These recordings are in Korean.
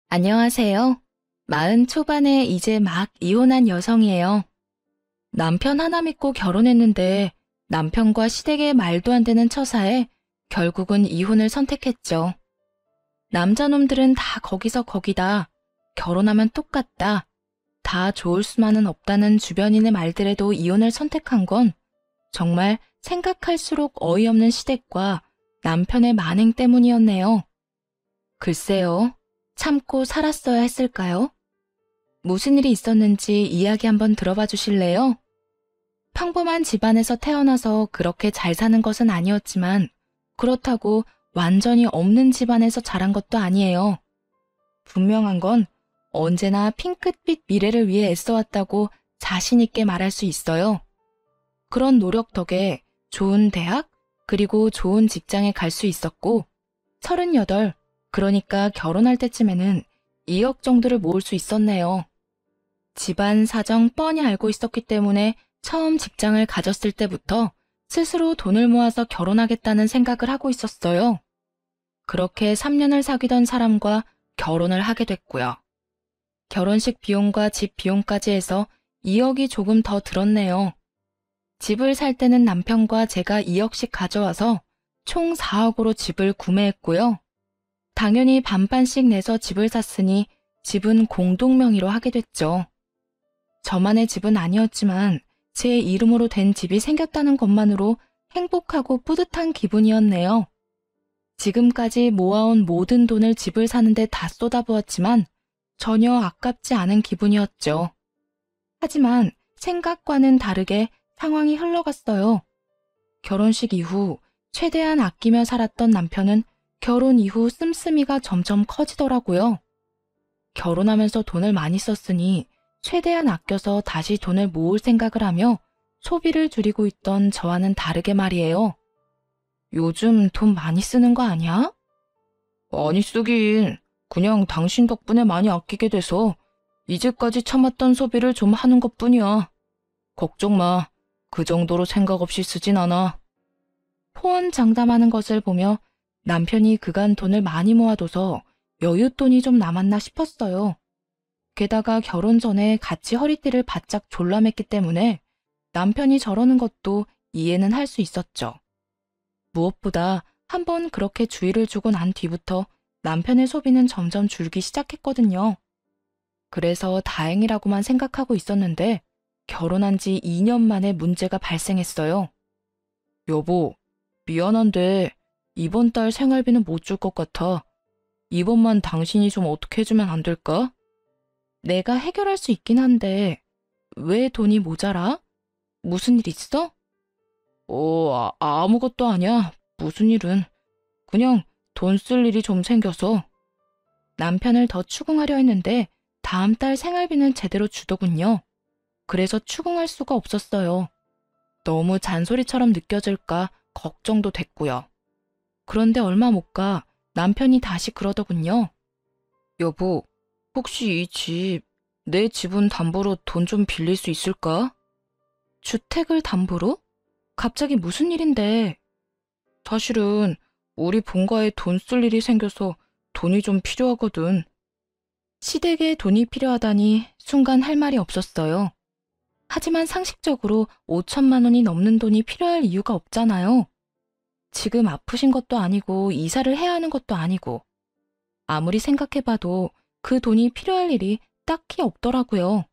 안녕하세요. 40 초반에 이제 막 이혼한 여성이에요. 남편 하나 믿고 결혼했는데 남편과 시댁의 말도 안 되는 처사에 결국은 이혼을 선택했죠. 남자놈들은 다 거기서 거기다. 결혼하면 똑같다. 다 좋을 수만은 없다는 주변인의 말들에도 이혼을 선택한 건 정말 생각할수록 어이없는 시댁과 남편의 만행 때문이었네요. 글쎄요. 참고 살았어야 했을까요? 무슨 일이 있었는지 이야기 한번 들어봐 주실래요? 평범한 집안에서 태어나서 그렇게 잘 사는 것은 아니었지만 그렇다고 완전히 없는 집안에서 자란 것도 아니에요. 분명한 건 언제나 핑크빛 미래를 위해 애써왔다고 자신 있게 말할 수 있어요. 그런 노력 덕에 좋은 대학 그리고 좋은 직장에 갈 수 있었고 38, 그러니까 결혼할 때쯤에는 2억 정도를 모을 수 있었네요. 집안 사정 뻔히 알고 있었기 때문에 처음 직장을 가졌을 때부터 스스로 돈을 모아서 결혼하겠다는 생각을 하고 있었어요. 그렇게 3년을 사귀던 사람과 결혼을 하게 됐고요. 결혼식 비용과 집 비용까지 해서 2억이 조금 더 들었네요. 집을 살 때는 남편과 제가 2억씩 가져와서 총 4억으로 집을 구매했고요. 당연히 반반씩 내서 집을 샀으니 집은 공동 명의로 하게 됐죠. 저만의 집은 아니었지만 제 이름으로 된 집이 생겼다는 것만으로 행복하고 뿌듯한 기분이었네요. 지금까지 모아온 모든 돈을 집을 사는데 다 쏟아부었지만 전혀 아깝지 않은 기분이었죠. 하지만 생각과는 다르게 상황이 흘러갔어요. 결혼식 이후 최대한 아끼며 살았던 남편은 결혼 이후 씀씀이가 점점 커지더라고요. 결혼하면서 돈을 많이 썼으니 최대한 아껴서 다시 돈을 모을 생각을 하며 소비를 줄이고 있던 저와는 다르게 말이에요. 요즘 돈 많이 쓰는 거 아니야? 많이 쓰긴. 그냥 당신 덕분에 많이 아끼게 돼서 이제까지 참았던 소비를 좀 하는 것뿐이야. 걱정 마. 그 정도로 생각 없이 쓰진 않아. 호언장담하는 것을 보며 남편이 그간 돈을 많이 모아둬서 여윳돈이 좀 남았나 싶었어요. 게다가 결혼 전에 같이 허리띠를 바짝 졸라맸기 때문에 남편이 저러는 것도 이해는 할 수 있었죠. 무엇보다 한번 그렇게 주의를 주고 난 뒤부터 남편의 소비는 점점 줄기 시작했거든요. 그래서 다행이라고만 생각하고 있었는데 결혼한 지 2년 만에 문제가 발생했어요. 여보, 미안한데 이번 달 생활비는 못 줄 것 같아. 이번만 당신이 좀 어떻게 해주면 안 될까? 내가 해결할 수 있긴 한데 왜 돈이 모자라? 무슨 일 있어? 아무것도 아니야. 무슨 일은. 그냥 돈 쓸 일이 좀 생겨서. 남편을 더 추궁하려 했는데 다음 달 생활비는 제대로 주더군요. 그래서 추궁할 수가 없었어요. 너무 잔소리처럼 느껴질까 걱정도 됐고요. 그런데 얼마 못 가 남편이 다시 그러더군요. 여보, 혹시 이 집, 내 지분 담보로 돈 좀 빌릴 수 있을까? 주택을 담보로? 갑자기 무슨 일인데? 사실은 우리 본가에 돈 쓸 일이 생겨서 돈이 좀 필요하거든. 시댁에 돈이 필요하다니 순간 할 말이 없었어요. 하지만 상식적으로 5천만 원이 넘는 돈이 필요할 이유가 없잖아요. 지금 아프신 것도 아니고 이사를 해야 하는 것도 아니고 아무리 생각해봐도 그 돈이 필요할 일이 딱히 없더라고요.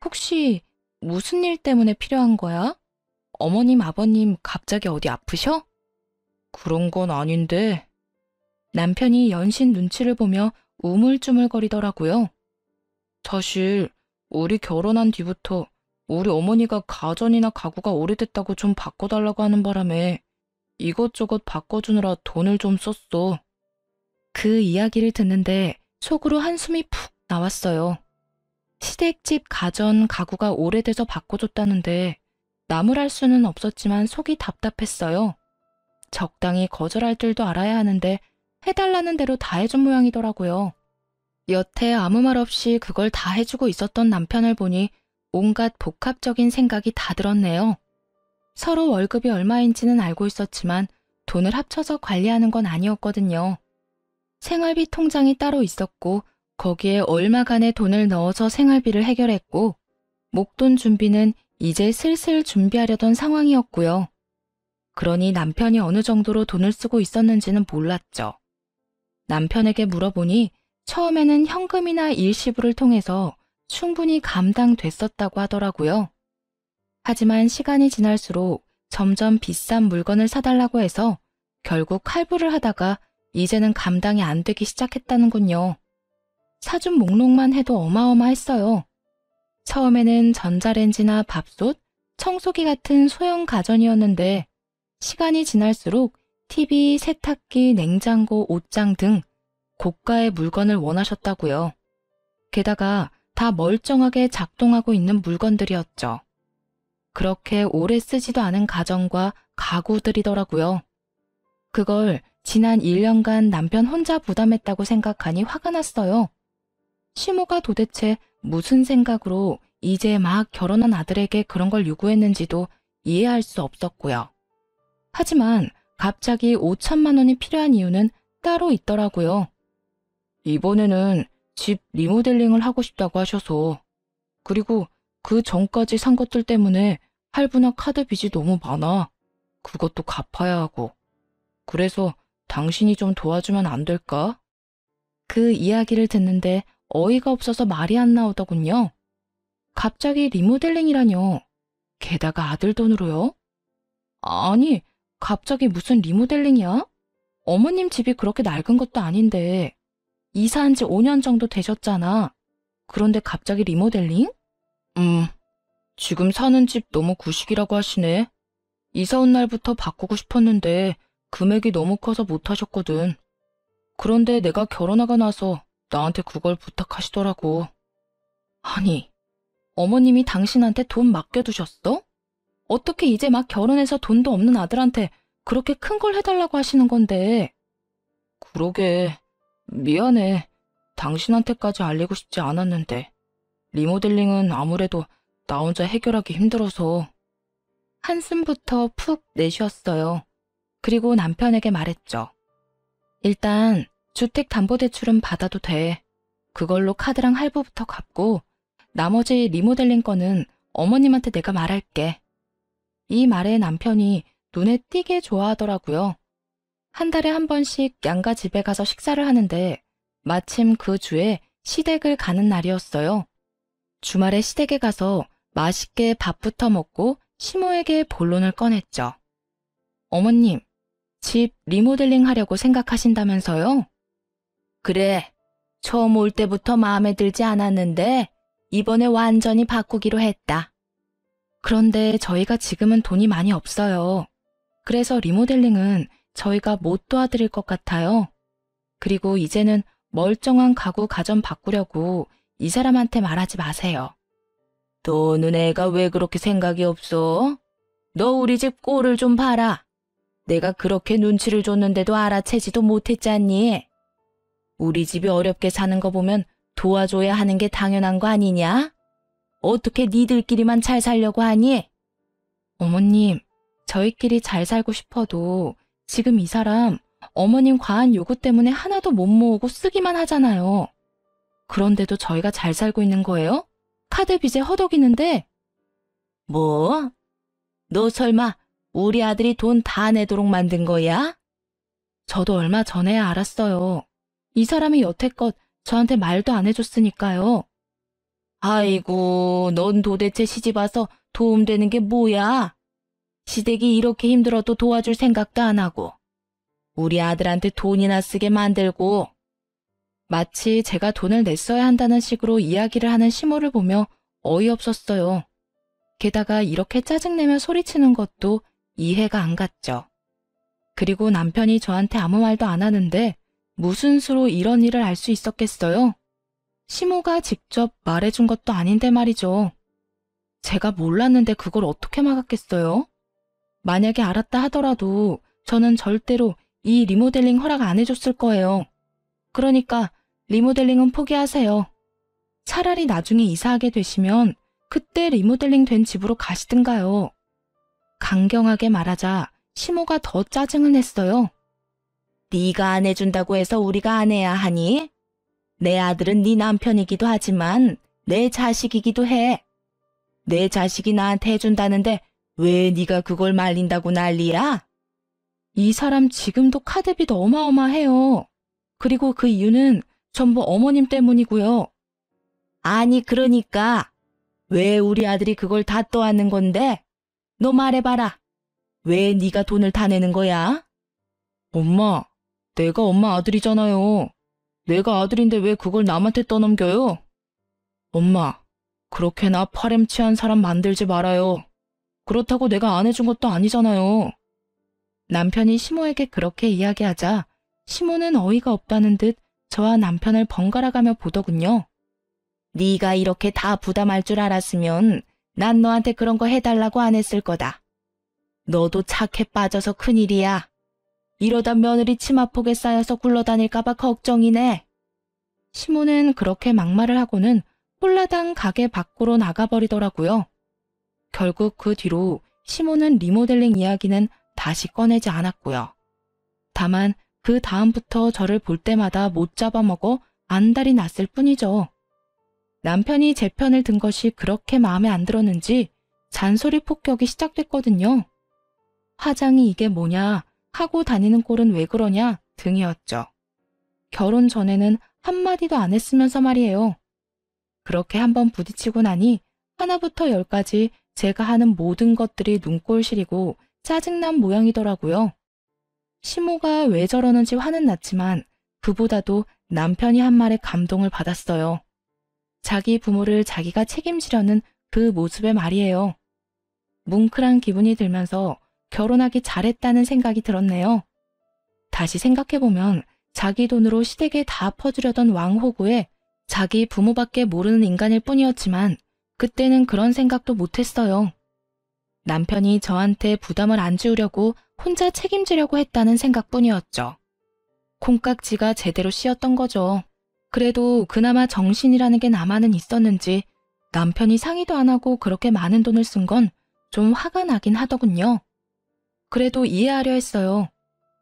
혹시 무슨 일 때문에 필요한 거야? 어머님, 아버님 갑자기 어디 아프셔? 그런 건 아닌데. 남편이 연신 눈치를 보며 우물쭈물거리더라고요. 사실 우리 결혼한 뒤부터 우리 어머니가 가전이나 가구가 오래됐다고 좀 바꿔달라고 하는 바람에 이것저것 바꿔주느라 돈을 좀 썼어. 그 이야기를 듣는데 속으로 한숨이 푹 나왔어요. 시댁집 가전, 가구가 오래돼서 바꿔줬다는데 나무랄 수는 없었지만 속이 답답했어요. 적당히 거절할 줄도 알아야 하는데 해달라는 대로 다 해준 모양이더라고요. 여태 아무 말 없이 그걸 다 해주고 있었던 남편을 보니 온갖 복합적인 생각이 다 들었네요. 서로 월급이 얼마인지는 알고 있었지만 돈을 합쳐서 관리하는 건 아니었거든요. 생활비 통장이 따로 있었고 거기에 얼마간의 돈을 넣어서 생활비를 해결했고 목돈 준비는 이제 슬슬 준비하려던 상황이었고요. 그러니 남편이 어느 정도로 돈을 쓰고 있었는지는 몰랐죠. 남편에게 물어보니 처음에는 현금이나 일시불을 통해서 충분히 감당됐었다고 하더라고요. 하지만 시간이 지날수록 점점 비싼 물건을 사달라고 해서 결국 할부를 하다가 이제는 감당이 안 되기 시작했다는군요. 사준 목록만 해도 어마어마했어요. 처음에는 전자레인지나 밥솥, 청소기 같은 소형 가전이었는데 시간이 지날수록 TV, 세탁기, 냉장고, 옷장 등 고가의 물건을 원하셨다고요. 게다가 다 멀쩡하게 작동하고 있는 물건들이었죠. 그렇게 오래 쓰지도 않은 가전과 가구들이더라고요. 그걸 지난 1년간 남편 혼자 부담했다고 생각하니 화가 났어요. 시모가 도대체 무슨 생각으로 이제 막 결혼한 아들에게 그런 걸 요구했는지도 이해할 수 없었고요. 하지만 갑자기 5천만 원이 필요한 이유는 따로 있더라고요. 이번에는 집 리모델링을 하고 싶다고 하셔서, 그리고 그 전까지 산 것들 때문에 할부나 카드 빚이 너무 많아. 그것도 갚아야 하고. 그래서 당신이 좀 도와주면 안 될까? 그 이야기를 듣는데 어이가 없어서 말이 안 나오더군요. 갑자기 리모델링이라뇨. 게다가 아들 돈으로요? 아니, 갑자기 무슨 리모델링이야? 어머님 집이 그렇게 낡은 것도 아닌데 이사한 지 5년 정도 되셨잖아. 그런데 갑자기 리모델링? 지금 사는 집 너무 구식이라고 하시네. 이사 온 날부터 바꾸고 싶었는데 금액이 너무 커서 못하셨거든. 그런데 내가 결혼하고 나서 나한테 그걸 부탁하시더라고. 아니, 어머님이 당신한테 돈 맡겨두셨어? 어떻게 이제 막 결혼해서 돈도 없는 아들한테 그렇게 큰 걸 해달라고 하시는 건데. 그러게, 미안해. 당신한테까지 알리고 싶지 않았는데. 리모델링은 아무래도 나 혼자 해결하기 힘들어서. 한숨부터 푹 내쉬었어요. 그리고 남편에게 말했죠. 일단 주택담보대출은 받아도 돼. 그걸로 카드랑 할부부터 갚고 나머지 리모델링 거는 어머님한테 내가 말할게. 이 말에 남편이 눈에 띄게 좋아하더라고요. 한 달에 한 번씩 양가 집에 가서 식사를 하는데 마침 그 주에 시댁을 가는 날이었어요. 주말에 시댁에 가서 맛있게 밥부터 먹고 시모에게 본론을 꺼냈죠. 어머님, 집 리모델링 하려고 생각하신다면서요? 그래, 처음 올 때부터 마음에 들지 않았는데 이번에 완전히 바꾸기로 했다. 그런데 저희가 지금은 돈이 많이 없어요. 그래서 리모델링은 저희가 못 도와드릴 것 같아요. 그리고 이제는 멀쩡한 가구 가전 바꾸려고 이 사람한테 말하지 마세요. 너는 애가 왜 그렇게 생각이 없어? 너 우리 집 꼴을 좀 봐라. 내가 그렇게 눈치를 줬는데도 알아채지도 못했잖니. 우리 집이 어렵게 사는 거 보면 도와줘야 하는 게 당연한 거 아니냐? 어떻게 니들끼리만 잘 살려고 하니? 어머님, 저희끼리 잘 살고 싶어도 지금 이 사람 어머님 과한 요구 때문에 하나도 못 모으고 쓰기만 하잖아요. 그런데도 저희가 잘 살고 있는 거예요? 카드 빚에 허덕이는데. 뭐? 너 설마 우리 아들이 돈 다 내도록 만든 거야? 저도 얼마 전에 알았어요. 이 사람이 여태껏 저한테 말도 안 해줬으니까요. 아이고, 넌 도대체 시집 와서 도움되는 게 뭐야? 시댁이 이렇게 힘들어도 도와줄 생각도 안 하고 우리 아들한테 돈이나 쓰게 만들고. 마치 제가 돈을 냈어야 한다는 식으로 이야기를 하는 시모를 보며 어이없었어요. 게다가 이렇게 짜증내며 소리치는 것도 이해가 안 갔죠. 그리고 남편이 저한테 아무 말도 안 하는데 무슨 수로 이런 일을 알 수 있었겠어요? 시모가 직접 말해준 것도 아닌데 말이죠. 제가 몰랐는데 그걸 어떻게 막았겠어요? 만약에 알았다 하더라도 저는 절대로 이 리모델링 허락 안 해줬을 거예요. 그러니까 리모델링은 포기하세요. 차라리 나중에 이사하게 되시면 그때 리모델링 된 집으로 가시든가요. 강경하게 말하자 시모가 더 짜증을 냈어요. 네가 안 해준다고 해서 우리가 안 해야 하니? 내 아들은 네 남편이기도 하지만 내 자식이기도 해. 내 자식이 나한테 해준다는데 왜 네가 그걸 말린다고 난리야? 이 사람 지금도 카드빚 어마어마해요. 그리고 그 이유는 전부 어머님 때문이고요. 아니 그러니까 왜 우리 아들이 그걸 다 떠안는 건데? 너 말해봐라. 왜 네가 돈을 다 내는 거야? 엄마, 내가 엄마 아들이잖아요. 내가 아들인데 왜 그걸 남한테 떠넘겨요? 엄마, 그렇게나 파렴치한 사람 만들지 말아요. 그렇다고 내가 안 해준 것도 아니잖아요. 남편이 시모에게 그렇게 이야기하자 시모는 어이가 없다는 듯 저와 남편을 번갈아가며 보더군요. 네가 이렇게 다 부담할 줄 알았으면 난 너한테 그런 거 해달라고 안 했을 거다. 너도 착해 빠져서 큰일이야. 이러다 며느리 치마폭에 쌓여서 굴러다닐까봐 걱정이네. 시모는 그렇게 막말을 하고는 홀라당 가게 밖으로 나가버리더라고요. 결국 그 뒤로 시모는 리모델링 이야기는 다시 꺼내지 않았고요. 다만 그 다음부터 저를 볼 때마다 못 잡아먹어 안달이 났을 뿐이죠. 남편이 제 편을 든 것이 그렇게 마음에 안 들었는지 잔소리 폭격이 시작됐거든요. 화장이 이게 뭐냐, 하고 다니는 꼴은 왜 그러냐 등이었죠. 결혼 전에는 한마디도 안 했으면서 말이에요. 그렇게 한번 부딪히고 나니 하나부터 열까지 제가 하는 모든 것들이 눈꼴 시리고 짜증난 모양이더라고요. 시모가 왜 저러는지 화는 났지만 그보다도 남편이 한 말에 감동을 받았어요. 자기 부모를 자기가 책임지려는 그 모습에 말이에요. 뭉클한 기분이 들면서 결혼하기 잘했다는 생각이 들었네요. 다시 생각해보면 자기 돈으로 시댁에 다 퍼주려던 왕호구에 자기 부모밖에 모르는 인간일 뿐이었지만 그때는 그런 생각도 못했어요. 남편이 저한테 부담을 안 지우려고 혼자 책임지려고 했다는 생각뿐이었죠. 콩깍지가 제대로 씌었던 거죠. 그래도 그나마 정신이라는 게 남아는 있었는지 남편이 상의도 안 하고 그렇게 많은 돈을 쓴 건 좀 화가 나긴 하더군요. 그래도 이해하려 했어요.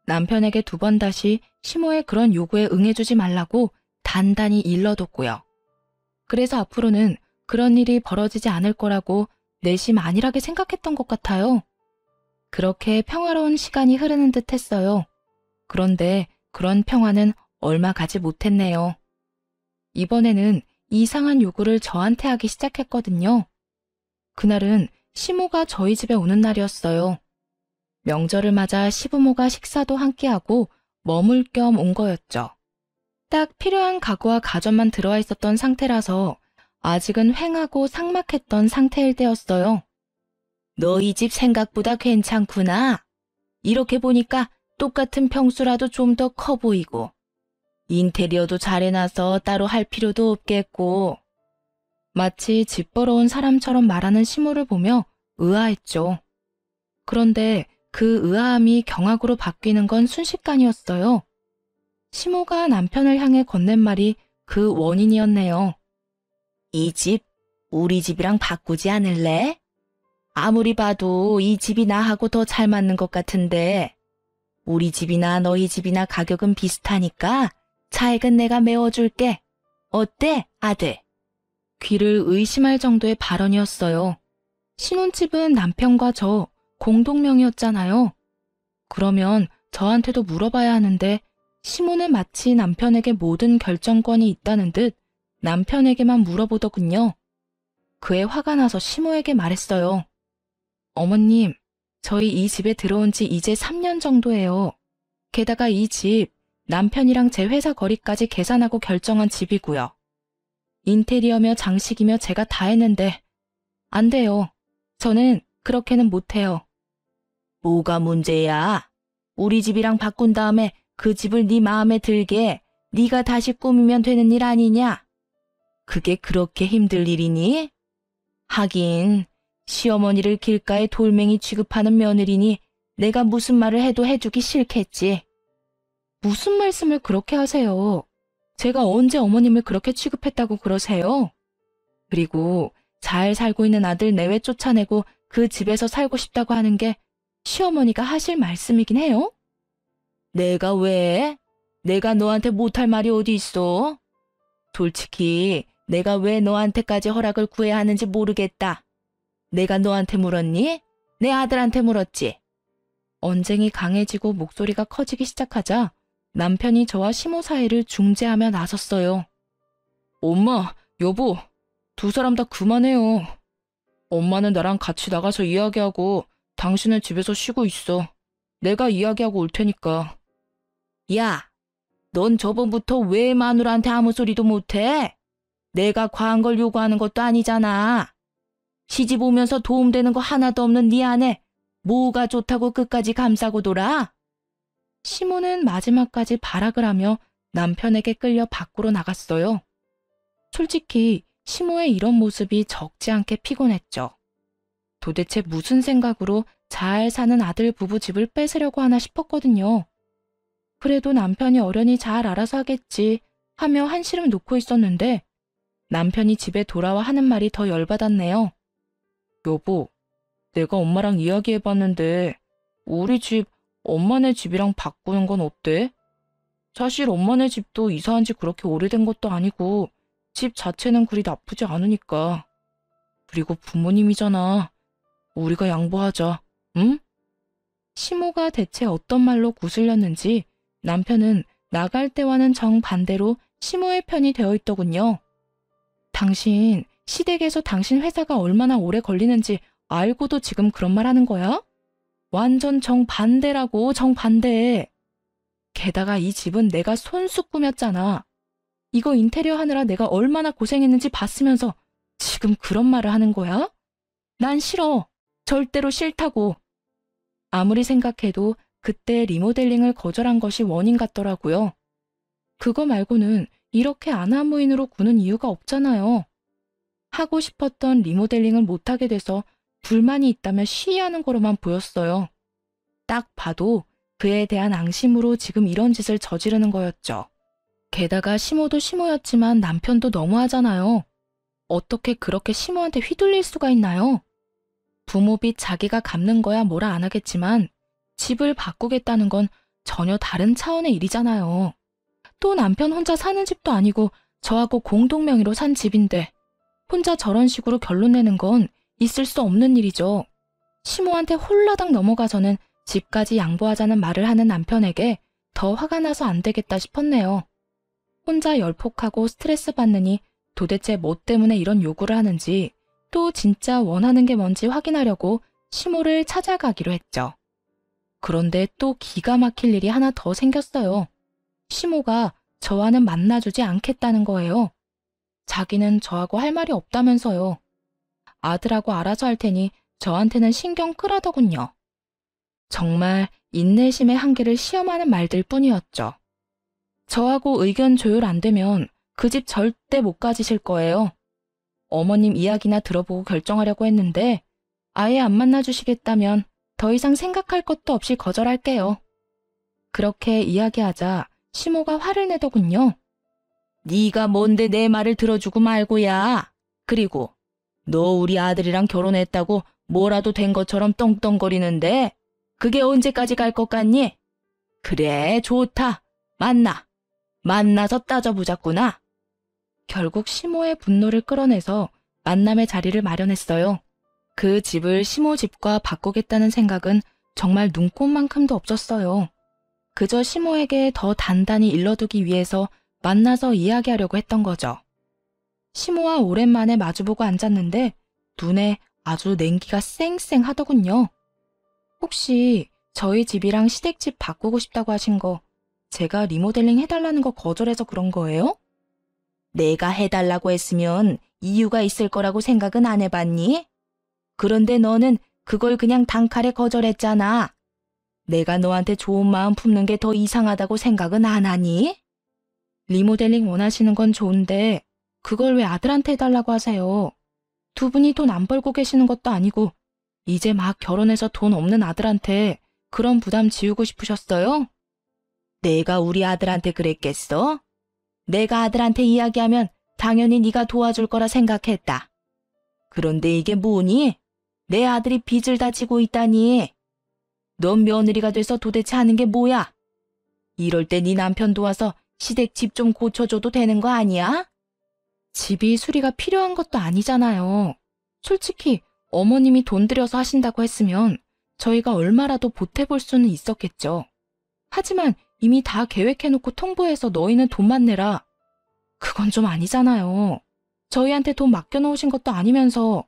남편에게 2번 다시 시모의 그런 요구에 응해주지 말라고 단단히 일러뒀고요. 그래서 앞으로는 그런 일이 벌어지지 않을 거라고 내심 안일하게 생각했던 것 같아요. 그렇게 평화로운 시간이 흐르는 듯 했어요. 그런데 그런 평화는 얼마 가지 못했네요. 이번에는 이상한 요구를 저한테 하기 시작했거든요. 그날은 시모가 저희 집에 오는 날이었어요. 명절을 맞아 시부모가 식사도 함께하고 머물 겸 온 거였죠. 딱 필요한 가구와 가전만 들어와 있었던 상태라서 아직은 휑하고 삭막했던 상태일 때였어요. 너희 집 생각보다 괜찮구나. 이렇게 보니까 똑같은 평수라도 좀 더 커 보이고 인테리어도 잘 해놔서 따로 할 필요도 없겠고. 마치 집 보러 온 사람처럼 말하는 시모를 보며 의아했죠. 그런데 그 의아함이 경악으로 바뀌는 건 순식간이었어요. 시모가 남편을 향해 건넨 말이 그 원인이었네요. 이 집, 우리 집이랑 바꾸지 않을래? 아무리 봐도 이 집이 나하고 더 잘 맞는 것 같은데 우리 집이나 너희 집이나 가격은 비슷하니까 차액은 내가 메워줄게. 어때, 아들? 귀를 의심할 정도의 발언이었어요. 신혼집은 남편과 저 공동명의였잖아요. 그러면 저한테도 물어봐야 하는데 시모는 마치 남편에게 모든 결정권이 있다는 듯 남편에게만 물어보더군요. 그에 화가 나서 시모에게 말했어요. 어머님, 저희 이 집에 들어온 지 이제 3년 정도예요. 게다가 이 집 남편이랑 제 회사 거리까지 계산하고 결정한 집이고요. 인테리어며 장식이며 제가 다 했는데 안 돼요. 저는 그렇게는 못해요. 뭐가 문제야? 우리 집이랑 바꾼 다음에 그 집을 네 마음에 들게 네가 다시 꾸미면 되는 일 아니냐? 그게 그렇게 힘들 일이니? 하긴 시어머니를 길가에 돌멩이 취급하는 며느리니 내가 무슨 말을 해도 해주기 싫겠지. 무슨 말씀을 그렇게 하세요? 제가 언제 어머님을 그렇게 취급했다고 그러세요? 그리고 잘 살고 있는 아들 내외 쫓아내고 그 집에서 살고 싶다고 하는 게 시어머니가 하실 말씀이긴 해요? 내가 왜? 내가 너한테 못할 말이 어디 있어? 솔직히 내가 왜 너한테까지 허락을 구해야 하는지 모르겠다. 내가 너한테 물었니? 내 아들한테 물었지. 언쟁이 강해지고 목소리가 커지기 시작하자 남편이 저와 시모 사이를 중재하며 나섰어요. 엄마, 여보, 두 사람 다 그만해요. 엄마는 나랑 같이 나가서 이야기하고 당신은 집에서 쉬고 있어. 내가 이야기하고 올 테니까. 야, 넌 저번부터 왜 마누라한테 아무 소리도 못해? 내가 과한 걸 요구하는 것도 아니잖아. 시집 오면서 도움되는 거 하나도 없는 네 아내, 뭐가 좋다고 끝까지 감싸고 돌아? 시모는 마지막까지 발악을 하며 남편에게 끌려 밖으로 나갔어요. 솔직히 시모의 이런 모습이 적지 않게 피곤했죠. 도대체 무슨 생각으로 잘 사는 아들 부부 집을 뺏으려고 하나 싶었거든요. 그래도 남편이 어련히 잘 알아서 하겠지 하며 한시름 놓고 있었는데 남편이 집에 돌아와 하는 말이 더 열받았네요. 여보, 내가 엄마랑 이야기해봤는데 우리 집 엄마네 집이랑 바꾸는 건 어때? 사실 엄마네 집도 이사한 지 그렇게 오래된 것도 아니고 집 자체는 그리 나쁘지 않으니까. 그리고 부모님이잖아. 우리가 양보하자, 응? 시모가 대체 어떤 말로 구슬렸는지 남편은 나갈 때와는 정반대로 시모의 편이 되어 있더군요. 당신 시댁에서 당신 회사가 얼마나 오래 걸리는지 알고도 지금 그런 말 하는 거야? 완전 정반대라고, 정반대. 게다가 이 집은 내가 손수 꾸몄잖아. 이거 인테리어 하느라 내가 얼마나 고생했는지 봤으면서 지금 그런 말을 하는 거야? 난 싫어. 절대로 싫다고. 아무리 생각해도 그때 리모델링을 거절한 것이 원인 같더라고요. 그거 말고는 이렇게 아나무인으로 구는 이유가 없잖아요. 하고 싶었던 리모델링을 못하게 돼서 불만이 있다며 시위하는 거로만 보였어요. 딱 봐도 그에 대한 앙심으로 지금 이런 짓을 저지르는 거였죠. 게다가 시모도 시모였지만 남편도 너무하잖아요. 어떻게 그렇게 시모한테 휘둘릴 수가 있나요? 부모빚 자기가 갚는 거야 뭐라 안 하겠지만 집을 바꾸겠다는 건 전혀 다른 차원의 일이잖아요. 또 남편 혼자 사는 집도 아니고 저하고 공동명의로 산 집인데 혼자 저런 식으로 결론 내는 건 있을 수 없는 일이죠. 시모한테 홀라당 넘어가서는 집까지 양보하자는 말을 하는 남편에게 더 화가 나서 안 되겠다 싶었네요. 혼자 열폭하고 스트레스 받느니 도대체 뭐 때문에 이런 요구를 하는지 또 진짜 원하는 게 뭔지 확인하려고 시모를 찾아가기로 했죠. 그런데 또 기가 막힐 일이 하나 더 생겼어요. 시모가 저와는 만나주지 않겠다는 거예요. 자기는 저하고 할 말이 없다면서요. 아들하고 알아서 할 테니 저한테는 신경 끄라더군요. 정말 인내심의 한계를 시험하는 말들 뿐이었죠. 저하고 의견 조율 안 되면 그 집 절대 못 가지실 거예요. 어머님 이야기나 들어보고 결정하려고 했는데 아예 안 만나주시겠다면 더 이상 생각할 것도 없이 거절할게요. 그렇게 이야기하자 시모가 화를 내더군요. 네가 뭔데 내 말을 들어주고 말고야. 그리고 너 우리 아들이랑 결혼했다고 뭐라도 된 것처럼 떵떵거리는데 그게 언제까지 갈 것 같니? 그래, 좋다. 만나서 따져보자꾸나. 결국 시모의 분노를 끌어내서 만남의 자리를 마련했어요. 그 집을 시모 집과 바꾸겠다는 생각은 정말 눈꼽만큼도 없었어요. 그저 시모에게 더 단단히 일러두기 위해서 만나서 이야기하려고 했던 거죠. 시모와 오랜만에 마주보고 앉았는데 눈에 아주 냉기가 쌩쌩하더군요. 혹시 저희 집이랑 시댁집 바꾸고 싶다고 하신 거 제가 리모델링 해달라는 거 거절해서 그런 거예요? 내가 해달라고 했으면 이유가 있을 거라고 생각은 안 해봤니? 그런데 너는 그걸 그냥 단칼에 거절했잖아. 내가 너한테 좋은 마음 품는 게 더 이상하다고 생각은 안 하니? 리모델링 원하시는 건 좋은데 그걸 왜 아들한테 해달라고 하세요? 두 분이 돈 안 벌고 계시는 것도 아니고 이제 막 결혼해서 돈 없는 아들한테 그런 부담 지우고 싶으셨어요? 내가 우리 아들한테 그랬겠어? 내가 아들한테 이야기하면 당연히 네가 도와줄 거라 생각했다. 그런데 이게 뭐니? 내 아들이 빚을 다 지고 있다니. 넌 며느리가 돼서 도대체 하는 게 뭐야? 이럴 때 네 남편 도와서 시댁 집 좀 고쳐줘도 되는 거 아니야? 집이 수리가 필요한 것도 아니잖아요. 솔직히 어머님이 돈 들여서 하신다고 했으면 저희가 얼마라도 보태볼 수는 있었겠죠. 하지만 이미 다 계획해놓고 통보해서 너희는 돈만 내라. 그건 좀 아니잖아요. 저희한테 돈 맡겨놓으신 것도 아니면서.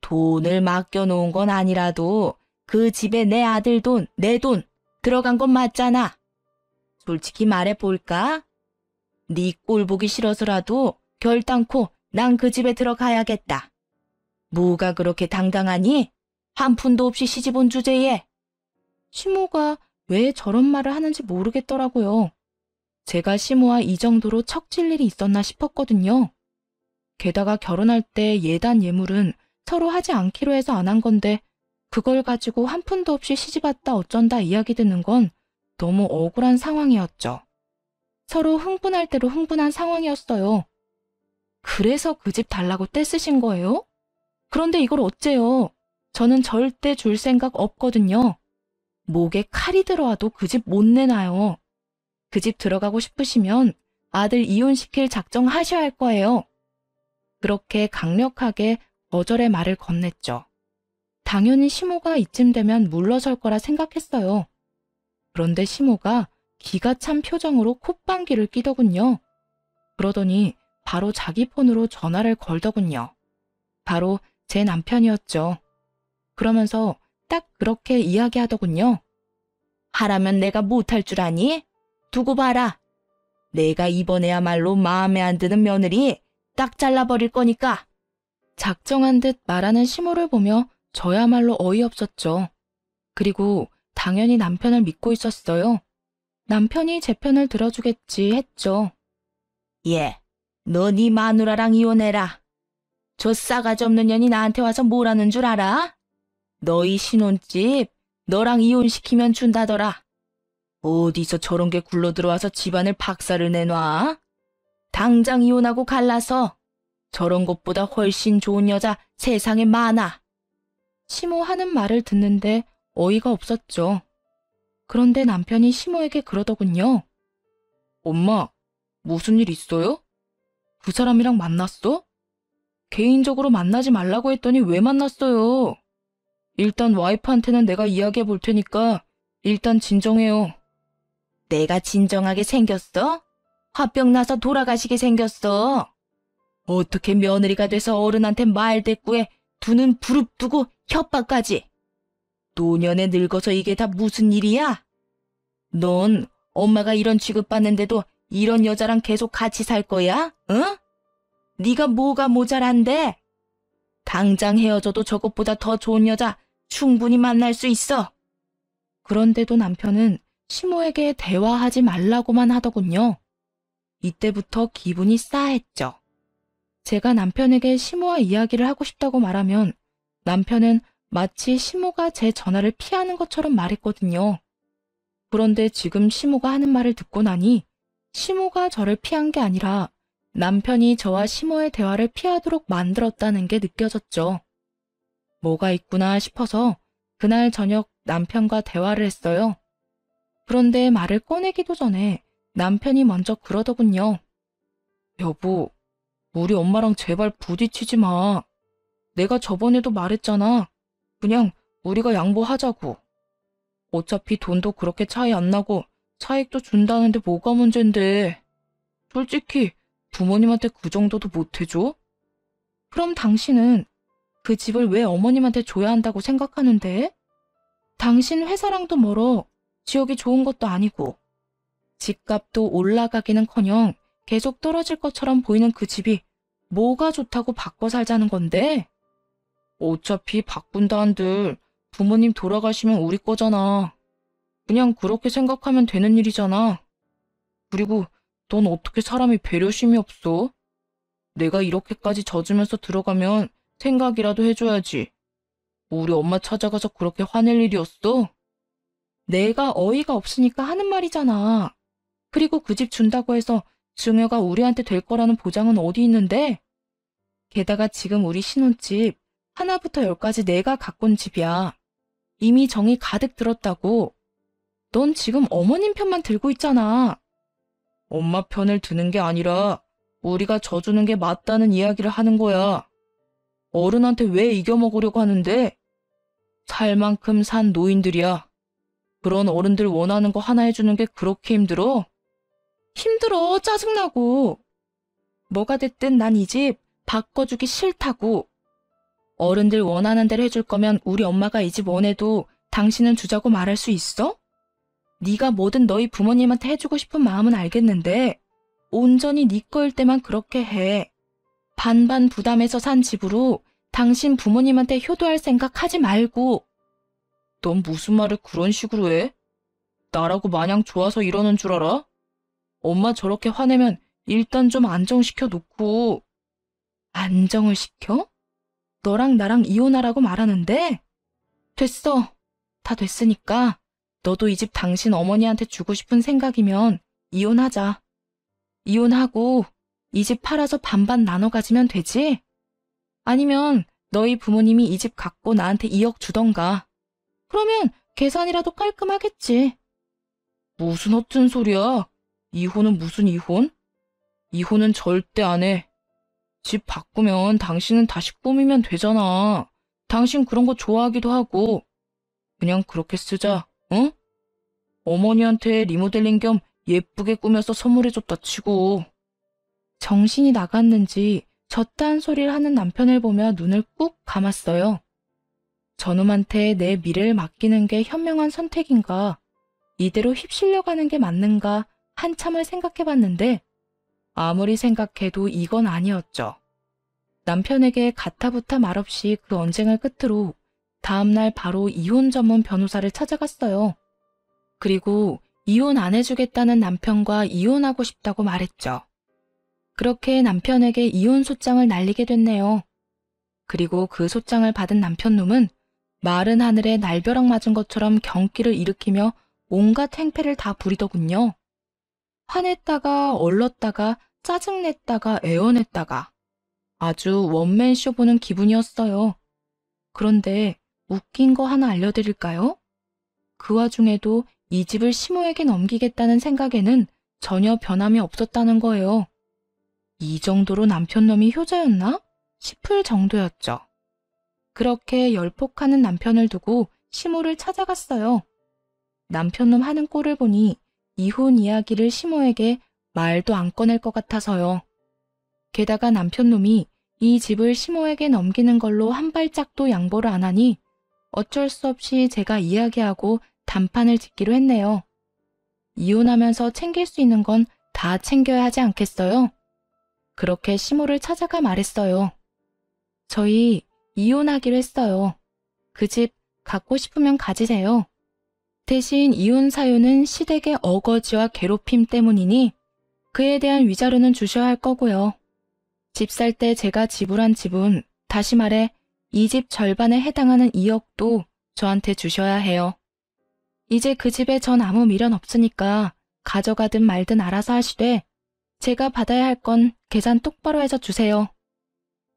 돈을 맡겨놓은 건 아니라도 그 집에 내 아들 돈, 내 돈 들어간 건 맞잖아. 솔직히 말해볼까? 네 꼴 보기 싫어서라도 결단코 난 그 집에 들어가야겠다. 뭐가 그렇게 당당하니? 한 푼도 없이 시집 온 주제에. 시모가 왜 저런 말을 하는지 모르겠더라고요. 제가 시모와 이 정도로 척질 일이 있었나 싶었거든요. 게다가 결혼할 때 예단 예물은 서로 하지 않기로 해서 안 한 건데 그걸 가지고 한 푼도 없이 시집 왔다 어쩐다 이야기 듣는 건 너무 억울한 상황이었죠. 서로 흥분할 대로 흥분한 상황이었어요. 그래서 그 집 달라고 떼쓰신 거예요? 그런데 이걸 어째요? 저는 절대 줄 생각 없거든요. 목에 칼이 들어와도 그 집 못 내놔요. 그 집 들어가고 싶으시면 아들 이혼시킬 작정하셔야 할 거예요. 그렇게 강력하게 거절의 말을 건넸죠. 당연히 시모가 이쯤 되면 물러설 거라 생각했어요. 그런데 시모가 기가 찬 표정으로 콧방귀를 끼더군요. 그러더니 바로 자기 폰으로 전화를 걸더군요. 바로 제 남편이었죠. 그러면서 딱 그렇게 이야기하더군요. 하라면 내가 못할 줄 아니? 두고 봐라. 내가 이번에야말로 마음에 안 드는 며느리 딱 잘라버릴 거니까. 작정한 듯 말하는 시모를 보며 저야말로 어이없었죠. 그리고 당연히 남편을 믿고 있었어요. 남편이 제 편을 들어주겠지 했죠. 예, 너 네 마누라랑 이혼해라. 저 싸가지 없는 년이 나한테 와서 뭐라는 줄 알아? 너희 신혼집 너랑 이혼시키면 준다더라. 어디서 저런 게 굴러들어와서 집안을 박살을 내놔? 당장 이혼하고 갈라서. 저런 것보다 훨씬 좋은 여자 세상에 많아. 시모 하는 말을 듣는데 어이가 없었죠. 그런데 남편이 시모에게 그러더군요. 엄마, 무슨 일 있어요? 그 사람이랑 만났어? 개인적으로 만나지 말라고 했더니 왜 만났어요? 일단 와이프한테는 내가 이야기해 볼 테니까 일단 진정해요. 내가 진정하게 생겼어? 화병 나서 돌아가시게 생겼어. 어떻게 며느리가 돼서 어른한테 말대꾸에 두 눈 부릅뜨고 협박까지. 노년에 늙어서 이게 다 무슨 일이야? 넌 엄마가 이런 취급받는데도 이런 여자랑 계속 같이 살 거야? 응? 네가 뭐가 모자란데? 당장 헤어져도 저것보다 더 좋은 여자 충분히 만날 수 있어. 그런데도 남편은 시모에게 대화하지 말라고만 하더군요. 이때부터 기분이 싸했죠. 제가 남편에게 시모와 이야기를 하고 싶다고 말하면 남편은 마치 시모가 제 전화를 피하는 것처럼 말했거든요. 그런데 지금 시모가 하는 말을 듣고 나니 시모가 저를 피한 게 아니라 남편이 저와 시모의 대화를 피하도록 만들었다는 게 느껴졌죠. 뭐가 있구나 싶어서 그날 저녁 남편과 대화를 했어요. 그런데 말을 꺼내기도 전에 남편이 먼저 그러더군요. 여보, 우리 엄마랑 제발 부딪히지 마. 내가 저번에도 말했잖아. 그냥 우리가 양보하자고. 어차피 돈도 그렇게 차이 안 나고 차익도 준다는데 뭐가 문젠데. 솔직히 부모님한테 그 정도도 못 해줘? 그럼 당신은 그 집을 왜 어머님한테 줘야 한다고 생각하는데? 당신 회사랑도 멀어. 지역이 좋은 것도 아니고. 집값도 올라가기는커녕 계속 떨어질 것처럼 보이는 그 집이 뭐가 좋다고 바꿔 살자는 건데? 어차피 바꾼다 한들 부모님 돌아가시면 우리 거잖아. 그냥 그렇게 생각하면 되는 일이잖아. 그리고 넌 어떻게 사람이 배려심이 없어? 내가 이렇게까지 져주면서 들어가면 생각이라도 해줘야지. 우리 엄마 찾아가서 그렇게 화낼 일이었어? 내가 어이가 없으니까 하는 말이잖아. 그리고 그 집 준다고 해서 증여가 우리한테 될 거라는 보장은 어디 있는데? 게다가 지금 우리 신혼집 하나부터 열까지 내가 가꾼 집이야. 이미 정이 가득 들었다고. 넌 지금 어머님 편만 들고 있잖아. 엄마 편을 드는 게 아니라 우리가 져주는 게 맞다는 이야기를 하는 거야. 어른한테 왜 이겨먹으려고 하는데? 살 만큼 산 노인들이야. 그런 어른들 원하는 거 하나 해주는 게 그렇게 힘들어? 힘들어, 짜증나고. 뭐가 됐든 난 이 집 바꿔주기 싫다고. 어른들 원하는 대로 해줄 거면 우리 엄마가 이 집 원해도 당신은 주자고 말할 수 있어? 네가 뭐든 너희 부모님한테 해주고 싶은 마음은 알겠는데 온전히 네 거일 때만 그렇게 해. 반반 부담해서 산 집으로 당신 부모님한테 효도할 생각 하지 말고. 넌 무슨 말을 그런 식으로 해? 나라고 마냥 좋아서 이러는 줄 알아? 엄마 저렇게 화내면 일단 좀 안정시켜 놓고. 안정을 시켜? 너랑 나랑 이혼하라고 말하는데? 됐어. 다 됐으니까 너도 이 집 당신 어머니한테 주고 싶은 생각이면 이혼하자. 이혼하고 이 집 팔아서 반반 나눠 가지면 되지? 아니면 너희 부모님이 이 집 갖고 나한테 2억 주던가. 그러면 계산이라도 깔끔하겠지. 무슨 허튼 소리야. 이혼은 무슨 이혼? 이혼은 절대 안 해. 집 바꾸면 당신은 다시 꾸미면 되잖아. 당신 그런 거 좋아하기도 하고. 그냥 그렇게 쓰자, 응? 어머니한테 리모델링 겸 예쁘게 꾸며서 선물해줬다 치고. 정신이 나갔는지 저딴 소리를 하는 남편을 보며 눈을 꾹 감았어요. 저놈한테 내 미래를 맡기는 게 현명한 선택인가, 이대로 휩쓸려 가는 게 맞는가 한참을 생각해봤는데 아무리 생각해도 이건 아니었죠. 남편에게 가타부타 말없이 그 언쟁을 끝으로 다음날 바로 이혼 전문 변호사를 찾아갔어요. 그리고 이혼 안 해주겠다는 남편과 이혼하고 싶다고 말했죠. 그렇게 남편에게 이혼 소장을 날리게 됐네요. 그리고 그 소장을 받은 남편놈은 마른 하늘에 날벼락 맞은 것처럼 경기를 일으키며 온갖 행패를 다 부리더군요. 화냈다가 얼렀다가 짜증냈다가 애원했다가 아주 원맨쇼 보는 기분이었어요. 그런데 웃긴 거 하나 알려드릴까요? 그 와중에도 이 집을 시모에게 넘기겠다는 생각에는 전혀 변함이 없었다는 거예요. 이 정도로 남편놈이 효자였나 싶을 정도였죠. 그렇게 열폭하는 남편을 두고 시모를 찾아갔어요. 남편놈 하는 꼴을 보니 이혼 이야기를 시모에게 말도 안 꺼낼 것 같아서요. 게다가 남편놈이 이 집을 시모에게 넘기는 걸로 한 발짝도 양보를 안 하니 어쩔 수 없이 제가 이야기하고 단판을 짓기로 했네요. 이혼하면서 챙길 수 있는 건 다 챙겨야 하지 않겠어요? 그렇게 시모를 찾아가 말했어요. 저희 이혼하기로 했어요. 그 집 갖고 싶으면 가지세요. 대신 이혼 사유는 시댁의 어거지와 괴롭힘 때문이니 그에 대한 위자료는 주셔야 할 거고요. 집 살 때 제가 지불한 지분, 다시 말해 이 집 절반에 해당하는 2억도 저한테 주셔야 해요. 이제 그 집에 전 아무 미련 없으니까 가져가든 말든 알아서 하시되 제가 받아야 할 건 계산 똑바로 해서 주세요.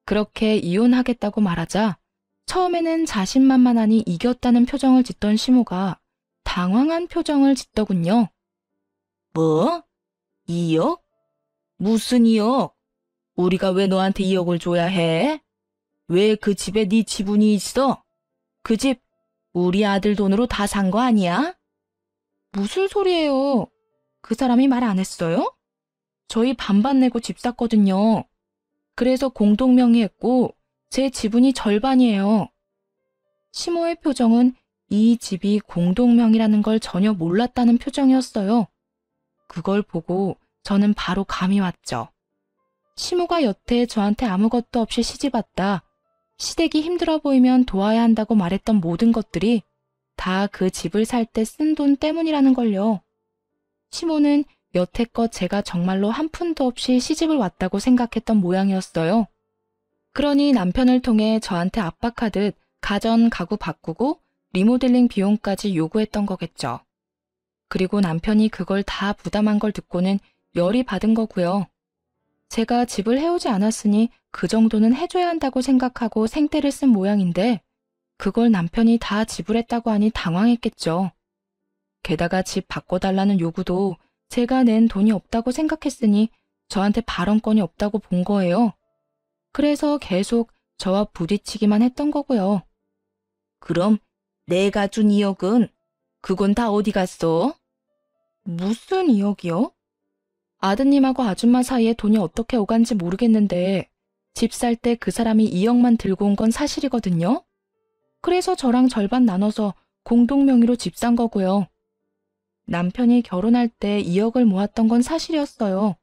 그렇게 이혼하겠다고 말하자 처음에는 자신만만하니 이겼다는 표정을 짓던 시모가 당황한 표정을 짓더군요. 뭐? 2억? 무슨 2억? 우리가 왜 너한테 2억을 줘야 해? 왜 그 집에 네 지분이 있어? 그 집 우리 아들 돈으로 다 산 거 아니야? 무슨 소리예요? 그 사람이 말 안 했어요? 저희 반반 내고 집 샀거든요. 그래서 공동명의했고 제 지분이 절반이에요. 시모의 표정은 이 집이 공동명의라는 걸 전혀 몰랐다는 표정이었어요. 그걸 보고 저는 바로 감이 왔죠. 시모가 여태 저한테 아무것도 없이 시집왔다, 시댁이 힘들어 보이면 도와야 한다고 말했던 모든 것들이 다 그 집을 살 때 쓴 돈 때문이라는 걸요. 시모는 여태껏 제가 정말로 한 푼도 없이 시집을 왔다고 생각했던 모양이었어요. 그러니 남편을 통해 저한테 압박하듯 가전 가구 바꾸고 리모델링 비용까지 요구했던 거겠죠. 그리고 남편이 그걸 다 부담한 걸 듣고는 열이 받은 거고요. 제가 집을 해오지 않았으니 그 정도는 해줘야 한다고 생각하고 생떼를 쓴 모양인데 그걸 남편이 다 지불했다고 하니 당황했겠죠. 게다가 집 바꿔달라는 요구도 제가 낸 돈이 없다고 생각했으니 저한테 발언권이 없다고 본 거예요. 그래서 계속 저와 부딪히기만 했던 거고요. 그럼 내가 준 2억은 그건 다 어디 갔어? 무슨 2억이요? 아드님하고 아줌마 사이에 돈이 어떻게 오간지 모르겠는데 집 살 때 그 사람이 2억만 들고 온 건 사실이거든요. 그래서 저랑 절반 나눠서 공동 명의로 집 산 거고요. 남편이 결혼할 때 2억을 모았던 건 사실이었어요.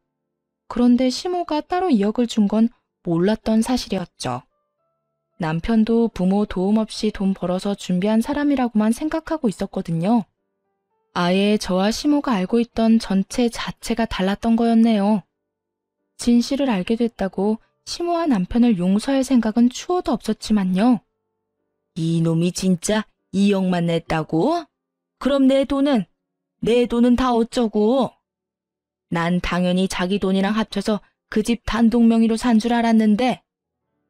그런데 시모가 따로 2억을 준 건 몰랐던 사실이었죠. 남편도 부모 도움 없이 돈 벌어서 준비한 사람이라고만 생각하고 있었거든요. 아예 저와 시모가 알고 있던 전체 자체가 달랐던 거였네요. 진실을 알게 됐다고 시모와 남편을 용서할 생각은 추호도 없었지만요. 이놈이 진짜 2억만 냈다고? 그럼 내 돈은 다 어쩌고? 난 당연히 자기 돈이랑 합쳐서 그 집 단독 명의로 산 줄 알았는데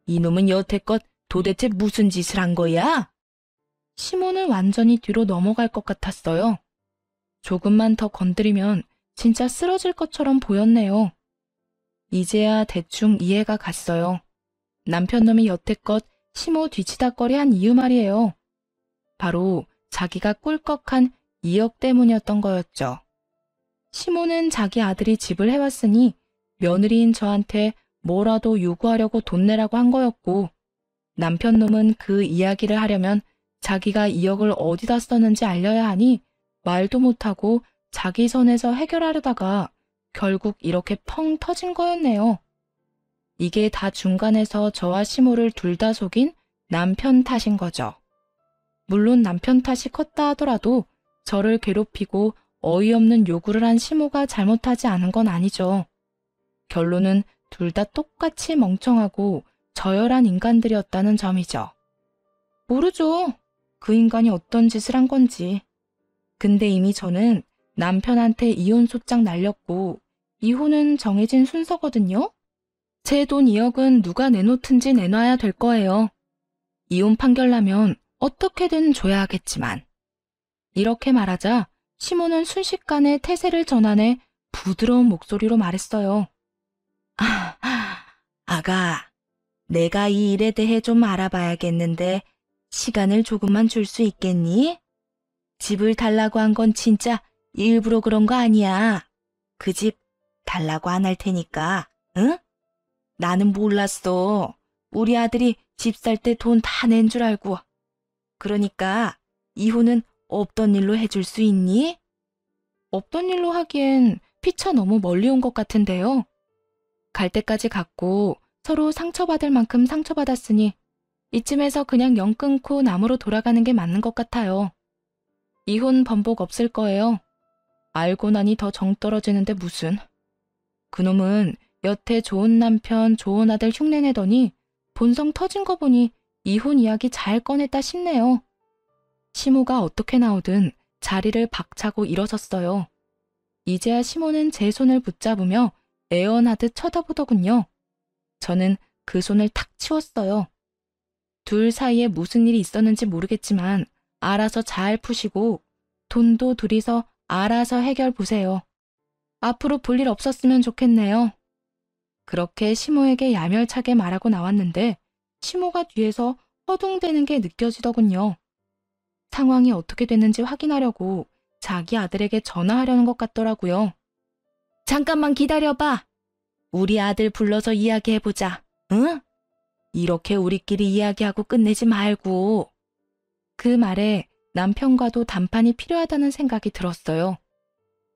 이놈은 여태껏 도대체 무슨 짓을 한 거야? 시모는 완전히 뒤로 넘어갈 것 같았어요. 조금만 더 건드리면 진짜 쓰러질 것처럼 보였네요. 이제야 대충 이해가 갔어요. 남편 놈이 여태껏 시모 뒤치다꺼리 한 이유 말이에요. 바로 자기가 꿀꺽한 2억 때문이었던 거였죠. 시모는 자기 아들이 집을 해왔으니 며느리인 저한테 뭐라도 요구하려고 돈 내라고 한 거였고, 남편 놈은 그 이야기를 하려면 자기가 2억을 어디다 썼는지 알려야 하니 말도 못하고 자기 선에서 해결하려다가 결국 이렇게 펑 터진 거였네요. 이게 다 중간에서 저와 시모를 둘 다 속인 남편 탓인 거죠. 물론 남편 탓이 컸다 하더라도 저를 괴롭히고 어이없는 요구를 한 시모가 잘못하지 않은 건 아니죠. 결론은 둘 다 똑같이 멍청하고 저열한 인간들이었다는 점이죠. 모르죠. 그 인간이 어떤 짓을 한 건지. 근데 이미 저는 남편한테 이혼 소장 날렸고 이혼은 정해진 순서거든요. 제 돈 2억은 누가 내놓든지 내놔야 될 거예요. 이혼 판결 나면 어떻게든 줘야 하겠지만. 이렇게 말하자 시모는 순식간에 태세를 전환해 부드러운 목소리로 말했어요. 아가, 내가 이 일에 대해 좀 알아봐야겠는데 시간을 조금만 줄 수 있겠니? 집을 달라고 한 건 진짜 일부러 그런 거 아니야. 그 집 달라고 안 할 테니까, 응? 나는 몰랐어. 우리 아들이 집 살 때 돈 다 낸 줄 알고. 그러니까 이혼은 없던 일로 해줄 수 있니? 없던 일로 하기엔 피차 너무 멀리 온 것 같은데요. 갈 때까지 갔고 서로 상처받을 만큼 상처받았으니 이쯤에서 그냥 영 끊고 남으로 돌아가는 게 맞는 것 같아요. 이혼 번복 없을 거예요. 알고 나니 더 정 떨어지는데 무슨. 그놈은 여태 좋은 남편, 좋은 아들 흉내내더니 본성 터진 거 보니 이혼 이야기 잘 꺼냈다 싶네요. 시모가 어떻게 나오든 자리를 박차고 일어섰어요. 이제야 시모는 제 손을 붙잡으며 애원하듯 쳐다보더군요. 저는 그 손을 탁 치웠어요. 둘 사이에 무슨 일이 있었는지 모르겠지만 알아서 잘 푸시고 돈도 둘이서 알아서 해결 보세요. 앞으로 볼 일 없었으면 좋겠네요. 그렇게 시모에게 야멸차게 말하고 나왔는데 시모가 뒤에서 허둥대는 게 느껴지더군요. 상황이 어떻게 됐는지 확인하려고 자기 아들에게 전화하려는 것 같더라고요. 잠깐만 기다려봐. 우리 아들 불러서 이야기해보자. 응? 이렇게 우리끼리 이야기하고 끝내지 말고. 그 말에 남편과도 담판이 필요하다는 생각이 들었어요.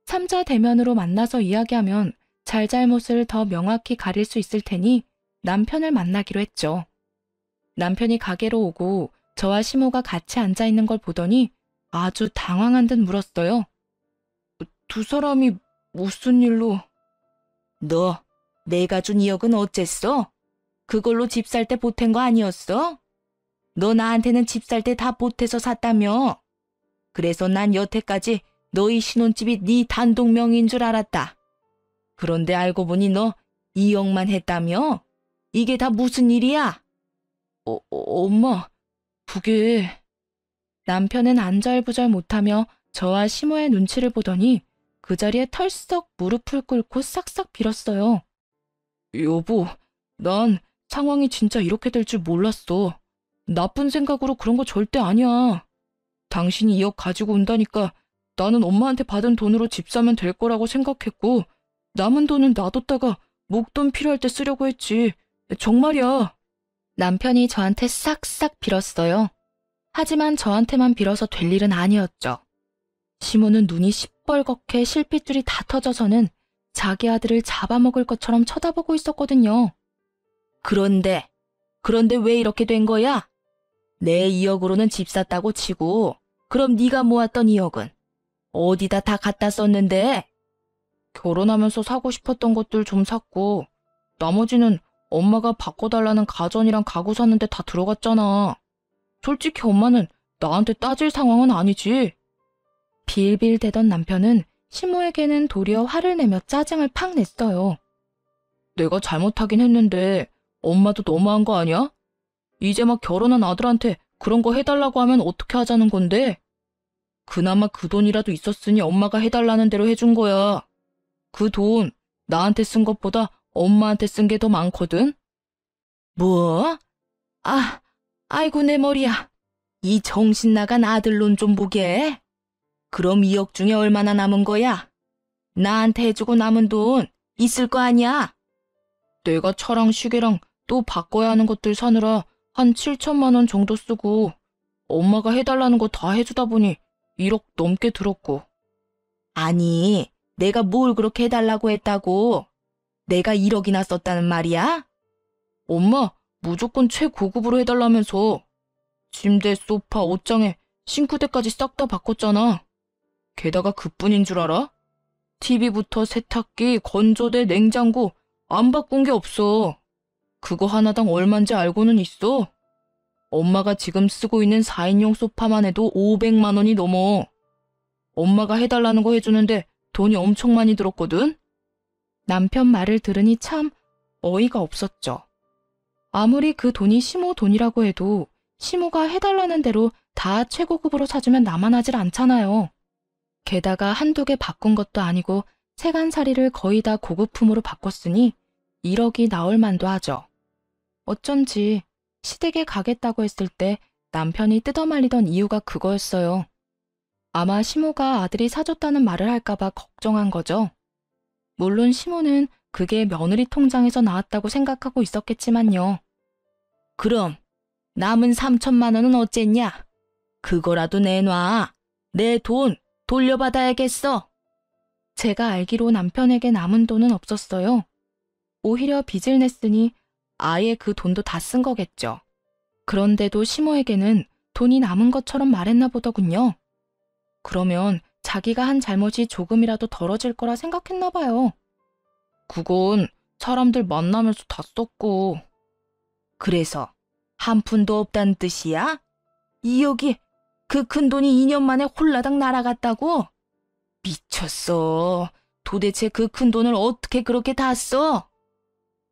삼자 대면으로 만나서 이야기하면 잘잘못을 더 명확히 가릴 수 있을 테니 남편을 만나기로 했죠. 남편이 가게로 오고 저와 시모가 같이 앉아있는 걸 보더니 아주 당황한 듯 물었어요. 두 사람이 무슨 일로? 너 내가 준 2억은 어쨌어? 그걸로 집 살 때 보탠 거 아니었어? 너 나한테는 집 살 때 다 보태서 샀다며. 그래서 난 여태까지 너희 신혼집이 네 단독 명의인 줄 알았다. 그런데 알고 보니 너 2억만 했다며? 이게 다 무슨 일이야? 엄마, 그게... 남편은 안절부절 못하며 저와 시모의 눈치를 보더니 그 자리에 털썩 무릎을 꿇고 싹싹 빌었어요. 여보, 난 상황이 진짜 이렇게 될 줄 몰랐어. 나쁜 생각으로 그런 거 절대 아니야. 당신이 2억 가지고 온다니까 나는 엄마한테 받은 돈으로 집 사면 될 거라고 생각했고 남은 돈은 놔뒀다가 목돈 필요할 때 쓰려고 했지. 정말이야. 남편이 저한테 싹싹 빌었어요. 하지만 저한테만 빌어서 될 일은 아니었죠. 시모는 눈이 시뻘겋게 실핏줄이 다 터져서는 자기 아들을 잡아먹을 것처럼 쳐다보고 있었거든요. 그런데 왜 이렇게 된 거야? 내 2억으로는 집 샀다고 치고 그럼 네가 모았던 2억은 어디다 다 갖다 썼는데? 결혼하면서 사고 싶었던 것들 좀 샀고 나머지는 엄마가 바꿔달라는 가전이랑 가구 샀는데 다 들어갔잖아. 솔직히 엄마는 나한테 따질 상황은 아니지. 빌빌대던 남편은 시모에게는 도리어 화를 내며 짜증을 팍 냈어요. 내가 잘못하긴 했는데 엄마도 너무한 거 아니야? 이제 막 결혼한 아들한테 그런 거 해달라고 하면 어떻게 하자는 건데? 그나마 그 돈이라도 있었으니 엄마가 해달라는 대로 해준 거야. 그 돈 나한테 쓴 것보다 엄마한테 쓴 게 더 많거든? 뭐? 아이고 내 머리야. 이 정신 나간 아들론 좀 보게. 그럼 2억 중에 얼마나 남은 거야? 나한테 해주고 남은 돈 있을 거 아니야? 내가 차랑 시계랑 또 바꿔야 하는 것들 사느라 한 7천만 원 정도 쓰고 엄마가 해달라는 거 다 해주다 보니 1억 넘게 들었고. 아니, 내가 뭘 그렇게 해달라고 했다고? 내가 1억이나 썼다는 말이야? 엄마 무조건 최고급으로 해달라면서 침대, 소파, 옷장에 싱크대까지 싹 다 바꿨잖아. 게다가 그뿐인 줄 알아? TV부터 세탁기, 건조대, 냉장고 안 바꾼 게 없어. 그거 하나당 얼만지 알고는 있어? 엄마가 지금 쓰고 있는 4인용 소파만 해도 500만 원이 넘어. 엄마가 해달라는 거 해주는데 돈이 엄청 많이 들었거든? 남편 말을 들으니 참 어이가 없었죠. 아무리 그 돈이 시모 돈이라고 해도 시모가 해달라는 대로 다 최고급으로 사주면 나만 하질 않잖아요. 게다가 한두 개 바꾼 것도 아니고 세간살이를 거의 다 고급품으로 바꿨으니 1억이 나올 만도 하죠. 어쩐지 시댁에 가겠다고 했을 때 남편이 뜯어말리던 이유가 그거였어요. 아마 시모가 아들이 사줬다는 말을 할까봐 걱정한 거죠. 물론 시모는 그게 며느리 통장에서 나왔다고 생각하고 있었겠지만요. 그럼 남은 3천만 원은 어쨌냐? 그거라도 내놔. 내 돈 돌려받아야겠어. 제가 알기로 남편에게 남은 돈은 없었어요. 오히려 빚을 냈으니 아예 그 돈도 다 쓴 거겠죠. 그런데도 시모에게는 돈이 남은 것처럼 말했나 보더군요. 그러면 자기가 한 잘못이 조금이라도 덜어질 거라 생각했나 봐요. 그건 사람들 만나면서 다 썼고. 그래서 한 푼도 없다는 뜻이야? 2억이 그 큰 돈이 2년 만에 홀라당 날아갔다고? 미쳤어. 도대체 그 큰 돈을 어떻게 그렇게 다 써?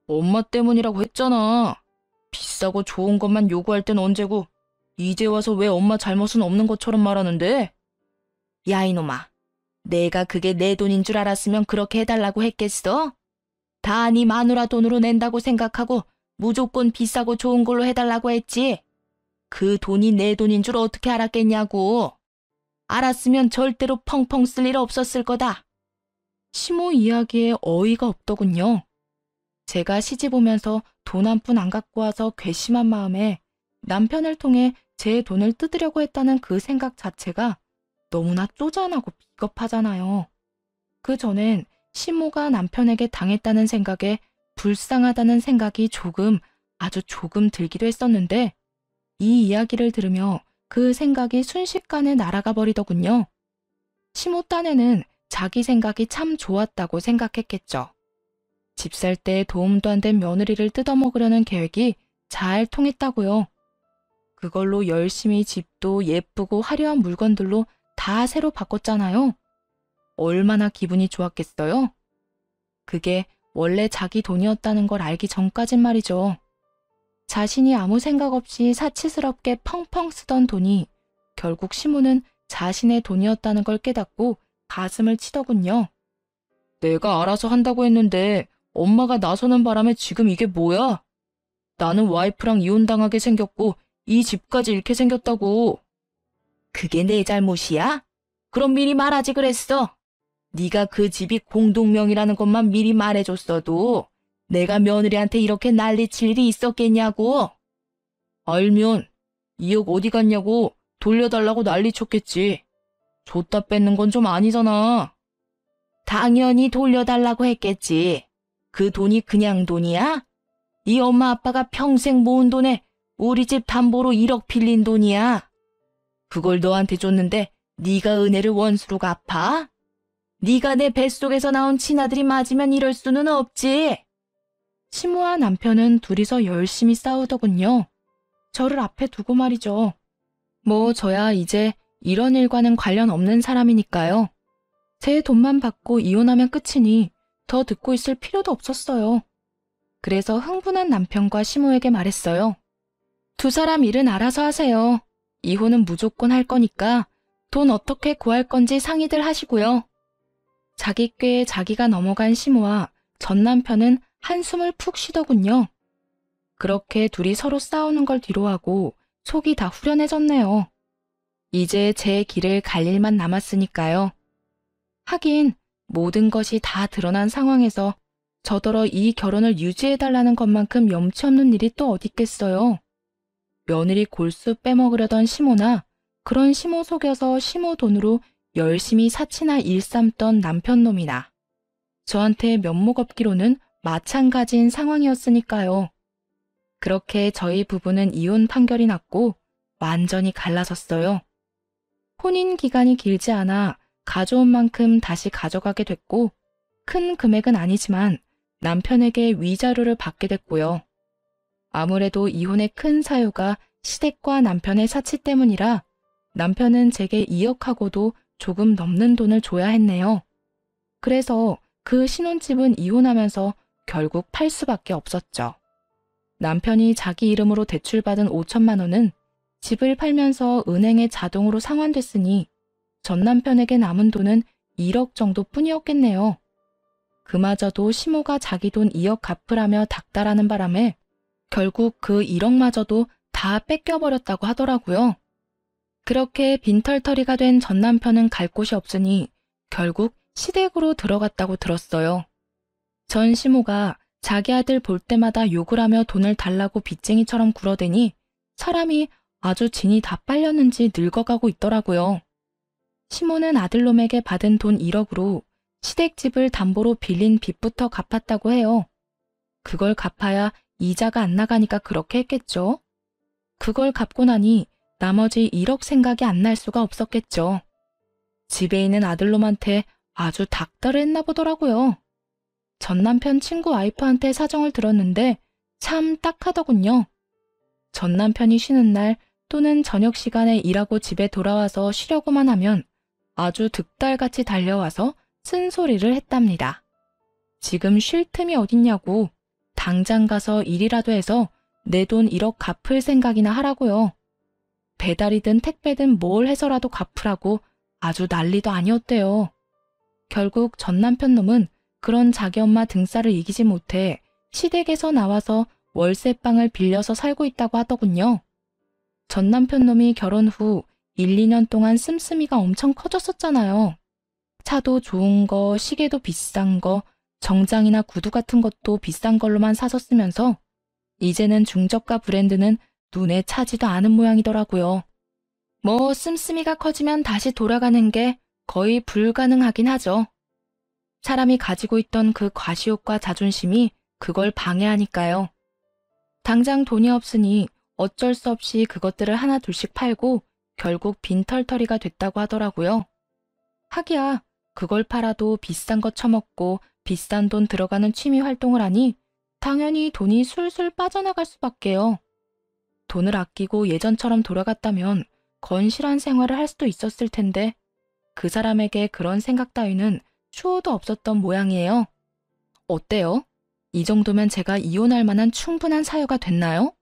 엄마 때문이라고 했잖아. 비싸고 좋은 것만 요구할 땐 언제고 이제 와서 왜 엄마 잘못은 없는 것처럼 말하는데? 야 이놈아, 내가 그게 내 돈인 줄 알았으면 그렇게 해달라고 했겠어? 다 네 마누라 돈으로 낸다고 생각하고 무조건 비싸고 좋은 걸로 해달라고 했지. 그 돈이 내 돈인 줄 어떻게 알았겠냐고. 알았으면 절대로 펑펑 쓸 일 없었을 거다. 시모 이야기에 어이가 없더군요. 제가 시집 오면서 돈 한 푼 안 갖고 와서 괘씸한 마음에 남편을 통해 제 돈을 뜯으려고 했다는 그 생각 자체가 너무나 쪼잔하고 비겁하잖아요. 그 전엔 시모가 남편에게 당했다는 생각에 불쌍하다는 생각이 아주 조금 들기도 했었는데 이 이야기를 들으며 그 생각이 순식간에 날아가 버리더군요. 시모 딴에는 자기 생각이 참 좋았다고 생각했겠죠. 집 살 때 도움도 안 된 며느리를 뜯어먹으려는 계획이 잘 통했다고요. 그걸로 열심히 집도 예쁘고 화려한 물건들로 다 새로 바꿨잖아요. 얼마나 기분이 좋았겠어요? 그게 원래 자기 돈이었다는 걸 알기 전까진 말이죠. 자신이 아무 생각 없이 사치스럽게 펑펑 쓰던 돈이 결국 시모는 자신의 돈이었다는 걸 깨닫고 가슴을 치더군요. 내가 알아서 한다고 했는데 엄마가 나서는 바람에 지금 이게 뭐야? 나는 와이프랑 이혼당하게 생겼고 이 집까지 잃게 생겼다고. 그게 내 잘못이야? 그럼 미리 말하지 그랬어. 네가 그 집이 공동명의라는 것만 미리 말해줬어도 내가 며느리한테 이렇게 난리칠 일이 있었겠냐고. 알면 2억 어디 갔냐고 돌려달라고 난리쳤겠지. 줬다 뺏는 건 좀 아니잖아. 당연히 돌려달라고 했겠지. 그 돈이 그냥 돈이야? 네 엄마 아빠가 평생 모은 돈에 우리 집 담보로 1억 빌린 돈이야. 그걸 너한테 줬는데 네가 은혜를 원수로 갚아? 네가 내 뱃속에서 나온 친아들이 맞으면 이럴 수는 없지. 시모와 남편은 둘이서 열심히 싸우더군요. 저를 앞에 두고 말이죠. 뭐 저야 이제 이런 일과는 관련 없는 사람이니까요. 제 돈만 받고 이혼하면 끝이니 더 듣고 있을 필요도 없었어요. 그래서 흥분한 남편과 시모에게 말했어요. 두 사람 일은 알아서 하세요. 이혼은 무조건 할 거니까 돈 어떻게 구할 건지 상의들 하시고요. 자기 꾀에 자기가 넘어간 시모와 전 남편은 한숨을 푹 쉬더군요. 그렇게 둘이 서로 싸우는 걸 뒤로하고 속이 다 후련해졌네요. 이제 제 길을 갈 일만 남았으니까요. 하긴 모든 것이 다 드러난 상황에서 저더러 이 결혼을 유지해달라는 것만큼 염치 없는 일이 또 어딨겠어요. 며느리 골수 빼먹으려던 시모나 그런 시모 속여서 시모 돈으로 열심히 사치나 일삼던 남편놈이나 저한테 면목 없기로는 마찬가지인 상황이었으니까요. 그렇게 저희 부부는 이혼 판결이 났고 완전히 갈라섰어요. 혼인 기간이 길지 않아 가져온 만큼 다시 가져가게 됐고 큰 금액은 아니지만 남편에게 위자료를 받게 됐고요. 아무래도 이혼의 큰 사유가 시댁과 남편의 사치 때문이라 남편은 제게 2억하고도 조금 넘는 돈을 줘야 했네요. 그래서 그 신혼집은 이혼하면서 결국 팔 수밖에 없었죠. 남편이 자기 이름으로 대출받은 5천만 원은 집을 팔면서 은행에 자동으로 상환됐으니 전 남편에게 남은 돈은 1억 정도뿐이었겠네요. 그마저도 시모가 자기 돈 2억 갚으라며 닥달하는 바람에 결국 그 1억마저도 다 뺏겨버렸다고 하더라고요. 그렇게 빈털터리가 된 전 남편은 갈 곳이 없으니 결국 시댁으로 들어갔다고 들었어요. 전 시모가 자기 아들 볼 때마다 욕을 하며 돈을 달라고 빚쟁이처럼 굴어대니 사람이 아주 진이 다 빨렸는지 늙어가고 있더라고요. 시모는 아들놈에게 받은 돈 1억으로 시댁집을 담보로 빌린 빚부터 갚았다고 해요. 그걸 갚아야 이자가 안 나가니까 그렇게 했겠죠. 그걸 갚고 나니 나머지 1억 생각이 안 날 수가 없었겠죠. 집에 있는 아들놈한테 아주 닥달을 했나 보더라고요. 전 남편 친구 와이프한테 사정을 들었는데 참 딱하더군요. 전 남편이 쉬는 날 또는 저녁 시간에 일하고 집에 돌아와서 쉬려고만 하면 아주 득달같이 달려와서 쓴소리를 했답니다. 지금 쉴 틈이 어딨냐고 당장 가서 일이라도 해서 내 돈 1억 갚을 생각이나 하라고요. 배달이든 택배든 뭘 해서라도 갚으라고 아주 난리도 아니었대요. 결국 전 남편 놈은 그런 자기 엄마 등살을 이기지 못해 시댁에서 나와서 월세방을 빌려서 살고 있다고 하더군요. 전 남편 놈이 결혼 후 1, 2년 동안 씀씀이가 엄청 커졌었잖아요. 차도 좋은 거, 시계도 비싼 거, 정장이나 구두 같은 것도 비싼 걸로만 사서 쓰면서 이제는 중저가 브랜드는 눈에 차지도 않은 모양이더라고요. 뭐 씀씀이가 커지면 다시 돌아가는 게 거의 불가능하긴 하죠. 사람이 가지고 있던 그 과시욕과 자존심이 그걸 방해하니까요. 당장 돈이 없으니 어쩔 수 없이 그것들을 하나 둘씩 팔고 결국 빈털터리가 됐다고 하더라고요. 하기야 그걸 팔아도 비싼 거 처먹고 비싼 돈 들어가는 취미 활동을 하니 당연히 돈이 술술 빠져나갈 수밖에요. 돈을 아끼고 예전처럼 돌아갔다면 건실한 생활을 할 수도 있었을 텐데 그 사람에게 그런 생각 따위는 추호도 없었던 모양이에요. 어때요? 이 정도면 제가 이혼할 만한 충분한 사유가 됐나요?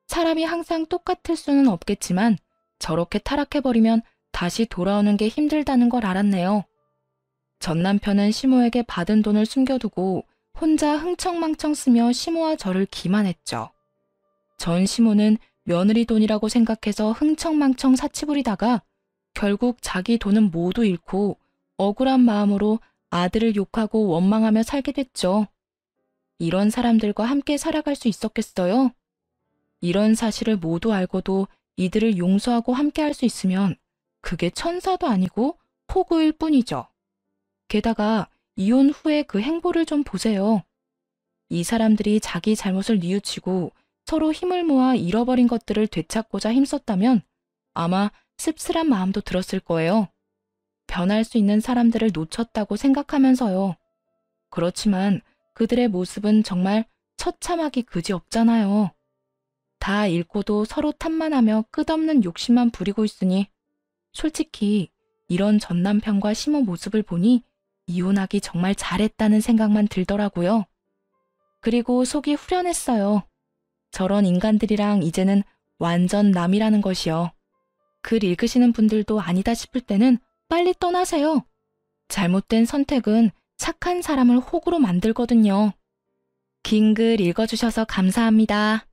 사람이 항상 똑같을 수는 없겠지만 저렇게 타락해버리면 다시 돌아오는 게 힘들다는 걸 알았네요. 전 남편은 시모에게 받은 돈을 숨겨두고 혼자 흥청망청 쓰며 시모와 저를 기만했죠. 전 시모는 며느리 돈이라고 생각해서 흥청망청 사치 부리다가 결국 자기 돈은 모두 잃고 억울한 마음으로 아들을 욕하고 원망하며 살게 됐죠. 이런 사람들과 함께 살아갈 수 있었겠어요? 이런 사실을 모두 알고도 이들을 용서하고 함께 할 수 있으면 그게 천사도 아니고 폭우일 뿐이죠. 게다가 이혼 후에 그 행보를 좀 보세요. 이 사람들이 자기 잘못을 뉘우치고 서로 힘을 모아 잃어버린 것들을 되찾고자 힘썼다면 아마 씁쓸한 마음도 들었을 거예요. 변할 수 있는 사람들을 놓쳤다고 생각하면서요. 그렇지만 그들의 모습은 정말 처참하기 그지없잖아요. 다 잃고도 서로 탓만하며 끝없는 욕심만 부리고 있으니 솔직히 이런 전 남편과 시모 모습을 보니 이혼하기 정말 잘했다는 생각만 들더라고요. 그리고 속이 후련했어요. 저런 인간들이랑 이제는 완전 남이라는 것이요. 글 읽으시는 분들도 아니다 싶을 때는 빨리 떠나세요. 잘못된 선택은 착한 사람을 호구로 만들거든요. 긴 글 읽어주셔서 감사합니다.